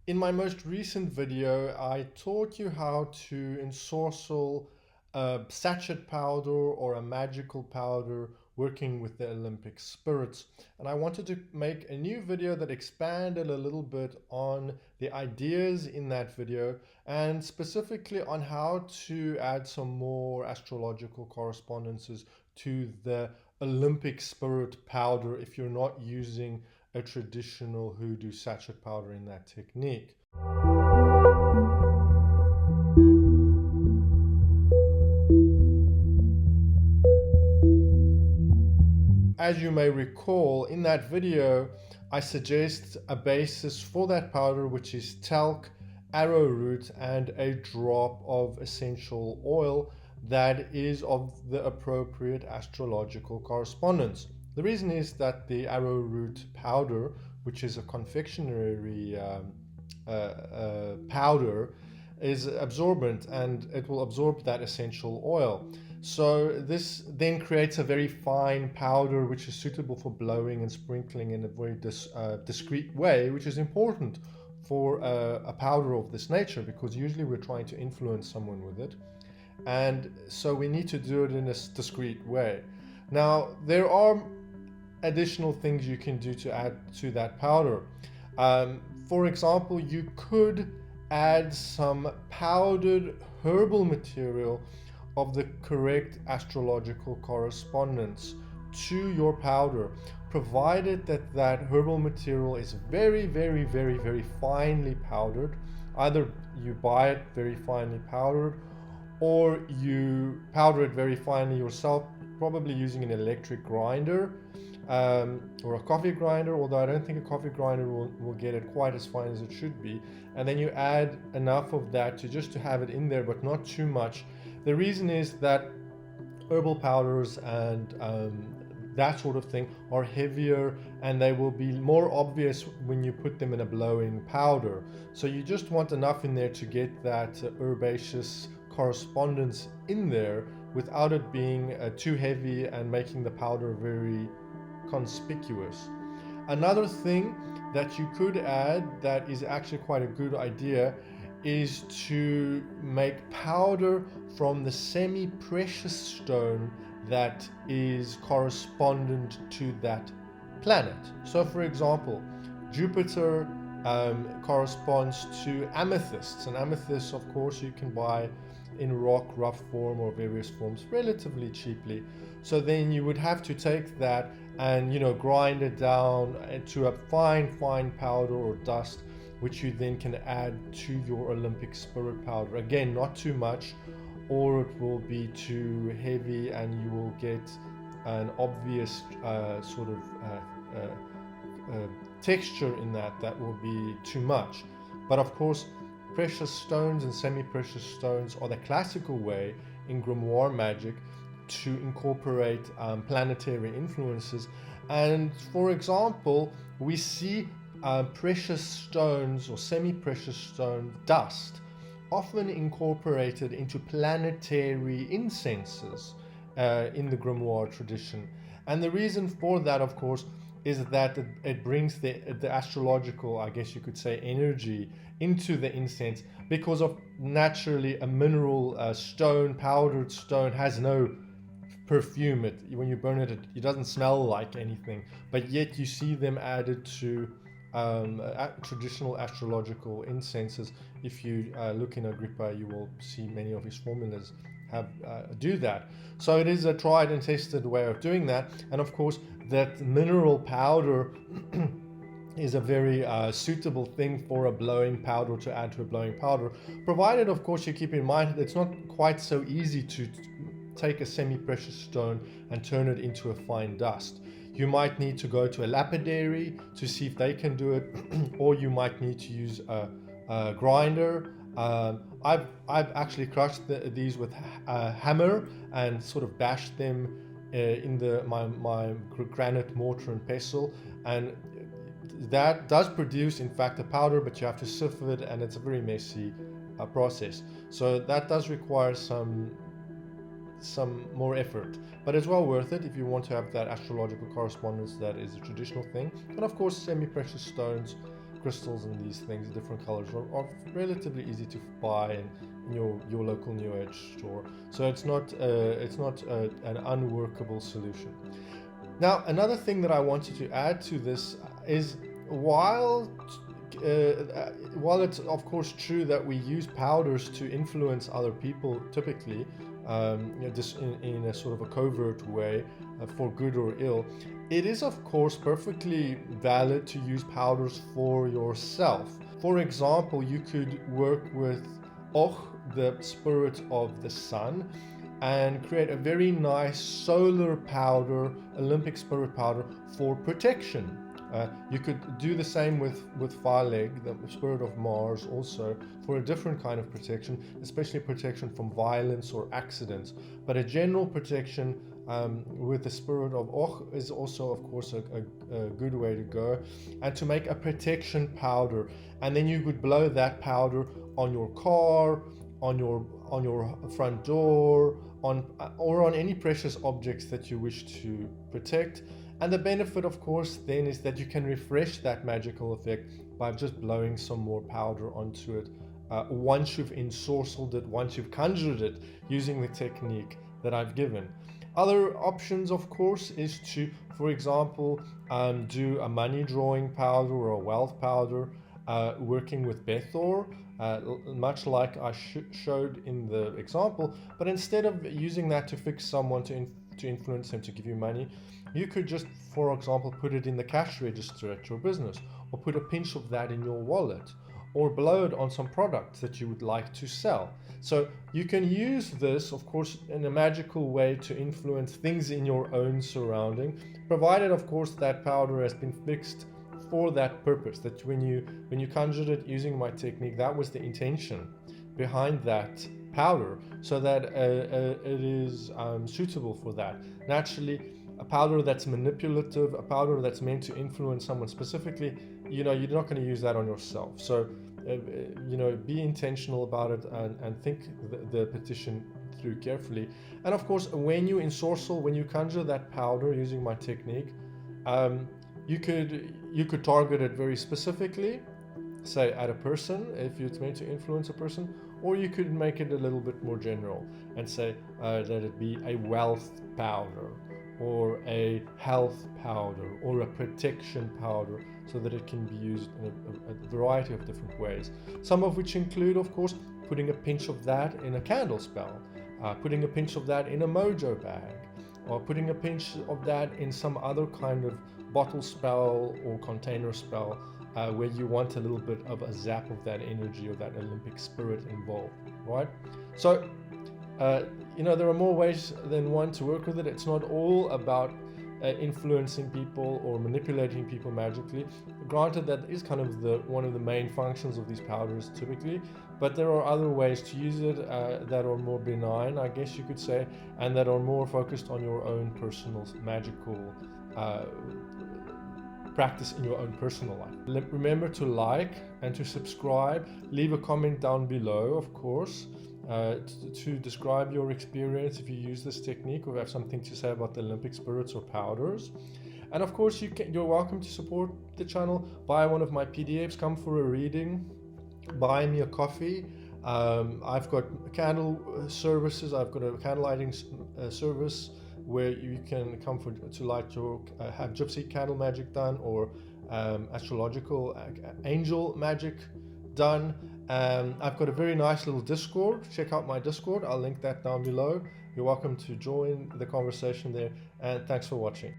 In my most recent video, I taught you how to ensorcel a sachet powder or a magical powder working with the Olympic spirits. And I wanted to make a new video that expanded a little bit on the ideas in that video and specifically on how to add some more astrological correspondences to the Olympic spirit powder if you're not using a traditional hoodoo sachet powder in that technique. As you may recall, in that video, I suggest a basis for that powder, which is talc, arrowroot, and a drop of essential oil that is of the appropriate astrological correspondence. The reason is that the arrowroot powder, which is a confectionery powder, is absorbent and it will absorb that essential oil. So this then creates a very fine powder which is suitable for blowing and sprinkling in a very discreet way, which is important for a powder of this nature because usually we're trying to influence someone with it. And so we need to do it in a discreet way. Now, there are additional things you can do to add to that powder. For example, you could add some powdered herbal material of the correct astrological correspondence to your powder, provided that that herbal material is very, very, very, very finely powdered. Either you buy it very finely powdered or you powder it very finely yourself, probably using an electric grinder or a coffee grinder, although I don't think a coffee grinder will get it quite as fine as it should be. And then you add enough of that to have it in there, but not too much. The reason is that herbal powders and that sort of thing are heavier and they will be more obvious when you put them in a blowing powder. So you just want enough in there to get that herbaceous correspondence in there without it being too heavy and making the powder very conspicuous. Another thing that you could add that is actually quite a good idea is to make powder from the semi-precious stone that is correspondent to that planet. So for example, Jupiter corresponds to amethysts, and amethysts of course you can buy in rock, rough form or various forms relatively cheaply. So then you would have to take that and grind it down to a fine powder or dust, which you then can add to your Olympic spirit powder. Again, not too much or it will be too heavy and you will get an obvious texture in that will be too much. But of course, precious stones and semi-precious stones are the classical way in grimoire magic to incorporate planetary influences. And for example, we see precious stones or semi-precious stone dust often incorporated into planetary incenses in the grimoire tradition. And the reason for that, of course, is that it brings the astrological, I guess you could say, energy into the incense, because of naturally a mineral stone, powdered stone, has no perfume. When you burn it, it doesn't smell like anything, but yet you see them added to traditional astrological incenses. If you look in Agrippa, you will see many of his formulas do that. So it is a tried and tested way of doing that. And of course, that mineral powder is a very suitable thing for a blowing powder to add to a blowing powder, provided of course you keep in mind that it's not quite so easy to take a semi-precious stone and turn it into a fine dust. You might need to go to a lapidary to see if they can do it, or you might need to use a grinder. I've actually crushed these with a hammer and sort of bashed them in my granite mortar and pestle, and that does produce in fact a powder, but you have to sieve it and it's a very messy process. So that does require some more effort, but it's well worth it if you want to have that astrological correspondence that is a traditional thing. And of course, semi-precious stones crystals and these things, different colors, are relatively easy to buy in your local New Age store. So it's not an unworkable solution. Now, another thing that I wanted to add to this is while it's of course true that we use powders to influence other people typically, just in a sort of a covert way, for good or ill, it is of course perfectly valid to use powders for yourself. For example, you could work with Och, the spirit of the sun, and create a very nice solar powder, Olympic spirit powder, for protection. You could do the same with Phaleg, the spirit of Mars, also for a different kind of protection, especially protection from violence or accidents. But a general protection with the spirit of Och is also, of course, a good way to go. And to make a protection powder, and then you could blow that powder on your car, on your front door, or on any precious objects that you wish to protect. And the benefit, of course, then is that you can refresh that magical effect by just blowing some more powder onto it once you've ensorcelled it, once you've conjured it using the technique that I've given. Other options, of course, is to, for example, do a money drawing powder or a wealth powder, working with Bethor, much like I showed in the example. But instead of using that to fix someone, to influence them to give you money, you could just, for example, put it in the cash register at your business, or put a pinch of that in your wallet, or blow it on some products that you would like to sell. So you can use this, of course, in a magical way to influence things in your own surrounding, provided, of course, that powder has been fixed for that purpose, that when you conjured it using my technique, that was the intention behind that powder, so that it is suitable for that. Naturally, a powder that's manipulative, a powder that's meant to influence someone specifically, you're not going to use that on yourself. So, be intentional about it and think the petition through carefully. And of course, when you ensorcel, when you conjure that powder using my technique, you could target it very specifically, say at a person, if it's meant to influence a person, or you could make it a little bit more general and say that it be a wealth powder, or a health powder, or a protection powder, so that it can be used in a variety of different ways. Some of which include, of course, putting a pinch of that in a candle spell, putting a pinch of that in a mojo bag, or putting a pinch of that in some other kind of bottle spell or container spell, where you want a little bit of a zap of that energy or that Olympic spirit involved, right? So, there are more ways than one to work with it. It's not all about influencing people or manipulating people magically. Granted, that is kind of one of the main functions of these powders typically, but there are other ways to use it that are more benign, I guess you could say, and that are more focused on your own personal magical practice in your own personal life. Remember to like and to subscribe. Leave a comment down below, of course, to describe your experience if you use this technique, or have something to say about the Olympic spirits or powders. And of course, you're welcome to support the channel. Buy one of my PDFs, come for a reading, buy me a coffee. I've got candle services. I've got a candle lighting service where you can come to light your have gypsy candle magic done, or astrological angel magic done. I've got a very nice little Discord. Check out my Discord. I'll link that down below. You're welcome to join the conversation there, and thanks for watching.